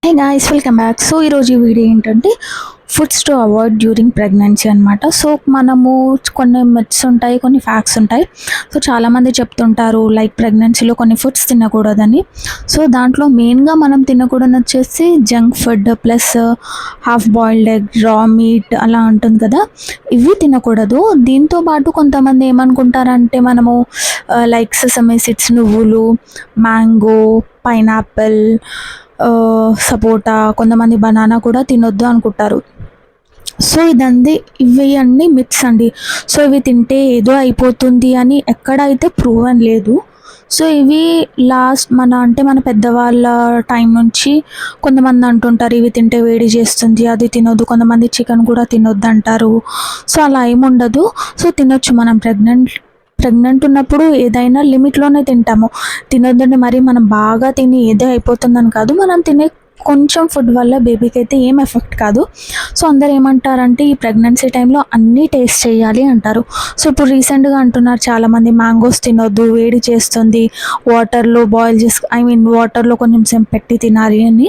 Hey guys, welcome back. So ఈరోజు ఈ video ఏంటంటే foods to avoid during pregnancy అనమాట. సో మనము కొన్ని మిత్స్ ఉంటాయి, కొన్ని ఫ్యాక్ట్స్ ఉంటాయి. సో చాలామంది చెప్తుంటారు లైక్ ప్రెగ్నెన్సీలో కొన్ని ఫుడ్స్ తినకూడదని. సో దాంట్లో మెయిన్గా మనం తినకూడదు వచ్చేసి junk food plus half boiled egg, రా మీట్ అలా ఉంటుంది కదా, ఇవి తినకూడదు. దీంతో పాటు కొంతమంది ఏమనుకుంటారంటే మనము లైక్ సెసమే సీడ్స్, నువ్వులు, మ్యాంగో, పైనాపిల్, సపోటా, కొంతమంది బనానా కూడా తినొద్దు అనుకుంటారు. సో ఇవి అన్నీ మిత్స్ అండి. సో ఇవి తింటే ఏదో అయిపోతుంది అని ఎక్కడైతే ప్రూవన్ లేదు. సో ఇవి మన పెద్దవాళ్ళ టైం నుంచి కొంతమంది అంటుంటారు ఇవి తింటే వేడి చేస్తుంది, అది తినొద్దు, కొంతమంది చికెన్ కూడా తినొద్దు అంటారు. సో అలా ఏముండదు. సో తినొచ్చు. మనం ప్రెగ్నెంట్ ఉన్నప్పుడు ఏదైనా లిమిట్లోనే తింటాము. తినొద్దంటే మరి మనం బాగా తిని ఏదో అయిపోతుందని కాదు, మనం తినే కొంచెం ఫుడ్ వల్ల బేబీకి అయితే ఏం ఎఫెక్ట్ కాదు. సో అందరు ఏమంటారంటే ఈ ప్రెగ్నెన్సీ టైంలో అన్నీ టేస్ట్ చేయాలి అంటారు. సో ఇప్పుడు రీసెంట్గా అంటున్నారు చాలామంది మ్యాంగోస్ తినొద్దు, వేడి చేస్తుంది, వాటర్లో బాయిల్ వాటర్లో కొంచెం పెట్టి తినాలి అని.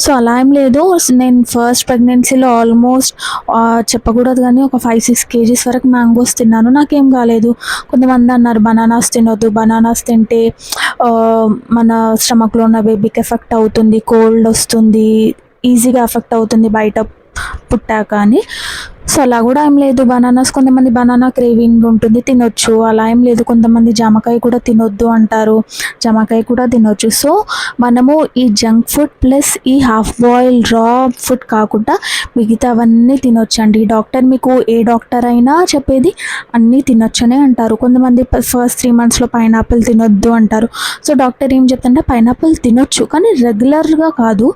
సో అలా ఏం లేదు. నేను ఫస్ట్ ప్రెగ్నెన్సీలో ఆల్మోస్ట్ చెప్పకూడదు కానీ ఒక 5-6 kgs వరకు మ్యాంగోస్ తిన్నాను, నాకేం కాలేదు. కొంతమంది అన్నారు బనానాస్ తినొద్దు, బనానాస్ తింటే మన స్టమక్లో ఉన్న బేబీకి ఎఫెక్ట్ అవుతుంది, కోల్డ్ వస్తుంది, ఈజీగా ఎఫెక్ట్ అవుతుంది బయట పుట్టాక అని. సో అలా కూడా ఏం లేదు. కొంతమంది బనానా క్రేవింగ్ ఉంటుంది, తినొచ్చు. అలా ఏం లేదు. కొంతమంది జామకాయ కూడా తినొద్దు అంటారు, జామకాయ కూడా తినొచ్చు. సో మనము ఈ జంక్ ఫుడ్ ప్లస్ ఈ హాఫ్ బాయిల్ రా ఫుడ్ కాకుండా మిగతావన్నీ తినొచ్చండి. మీకు ఏ డాక్టర్ అయినా చెప్పేది అన్నీ తినొచ్చనే అంటారు. కొంతమంది ఫస్ట్ 3 monthsలో పైనాపిల్ తినొద్దు అంటారు. సో డాక్టర్ ఏం చెప్తుంటే పైనాపిల్ తినొచ్చు కానీ రెగ్యులర్గా కాదు.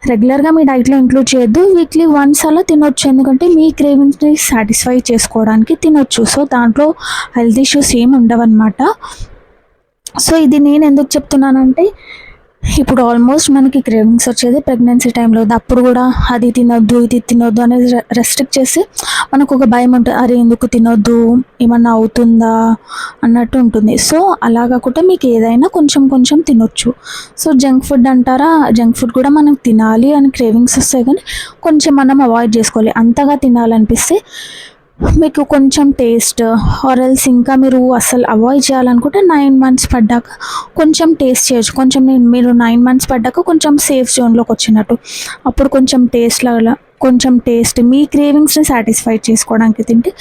రెగ్యులర్గా మీ డైట్లో ఇంక్లూడ్ చేయొద్దు, వీక్లీ వన్స్ అలా తినొచ్చు. ఎందుకంటే మీ క్రేవింగ్స్ని సాటిస్ఫై చేసుకోవడానికి తినొచ్చు. సో దాంట్లో హెల్త్ ఇష్యూస్ ఏమి ఉండవన్నమాట. సో ఇది నేను ఎందుకు చెప్తున్నానంటే ఇప్పుడు ఆల్మోస్ట్ మనకి క్రేవింగ్స్ వచ్చేది ప్రెగ్నెన్సీ టైంలో. అప్పుడు కూడా అది తినొద్దు, ఇది తినొద్దు అనేది రెస్ట్రిక్ట్ చేసి మనకు ఒక భయం ఉంటుంది, అరే ఎందుకు తినొద్దు, ఏమన్నా అవుతుందా అన్నట్టు ఉంటుంది. సో అలా కాకుండా మీకు ఏదైనా కొంచెం కొంచెం తినొచ్చు. సో జంక్ ఫుడ్ అంటారా, జంక్ ఫుడ్ కూడా మనం తినాలి అని క్రేవింగ్స్ వస్తాయి కానీ కొంచెం మనం అవాయిడ్ చేసుకోవాలి. అంతగా తినాలనిపిస్తే మీకు కొంచెం టేస్ట్ ఆర్ఎల్స్ ఇంకా మీరు అసలు అవాయిడ్ చేయాలనుకుంటే 9 months పడ్డాక కొంచెం టేస్ట్ చేయొచ్చు. మీరు 9 months పడ్డాక కొంచెం సేఫ్ జోన్లోకి వచ్చినట్టు, అప్పుడు కొంచెం టేస్ట్ మీ క్రేవింగ్స్ని సాటిస్ఫై చేసుకోవడానికి తింటే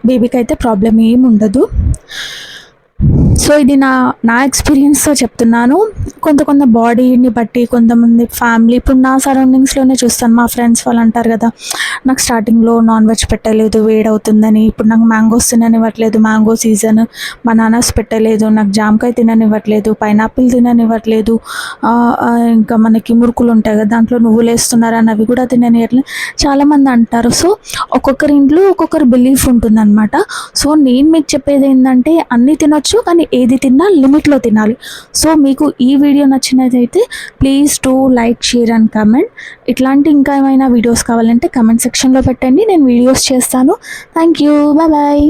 బేబీకి అయితే ప్రాబ్లం ఏమి ఉండదు. సో ఇది నా ఎక్స్పీరియన్స్తో చెప్తున్నాను. కొంత బాడీని బట్టి కొంతమంది ఫ్యామిలీ, ఇప్పుడు నా సరౌండింగ్స్లోనే చూస్తాను, మా ఫ్రెండ్స్ వాళ్ళు అంటారు కదా, నాకు స్టార్టింగ్లో నాన్ వెజ్ పెట్టలేదు వేడవుతుందని, ఇప్పుడు నాకు మ్యాంగోస్ తిననివ్వట్లేదు, మ్యాంగో సీజన్, బనానాస్ పెట్టలేదు, నాకు జామకాయ తిననివ్వట్లేదు, పైనాపిల్ తిననివ్వట్లేదు, ఇంకా మనకి మురుకులు ఉంటాయి కదా దాంట్లో నువ్వులు వేస్తున్నారు అని అవి కూడా తిననివ్వట్లేదు చాలామంది అంటారు. సో ఒక్కొక్కరి ఇంట్లో ఒక్కొక్కరు బిలీఫ్ ఉంటుందన్నమాట. సో నేను మీకు చెప్పేది ఏంటంటే అన్నీ తినొచ్చు కానీ ఏది తిన్నా లిమిట్లో తినాలి. సో మీకు ఈ వీడియో నచ్చినదైతే please to like, share and comment. ఇట్లాంటి ఇంకా ఏమైనా వీడియోస్ కావాలంటే కమెంట్ సెక్షన్లో పెట్టండి, నేను వీడియోస్ చేస్తాను. Thank you, bye bye.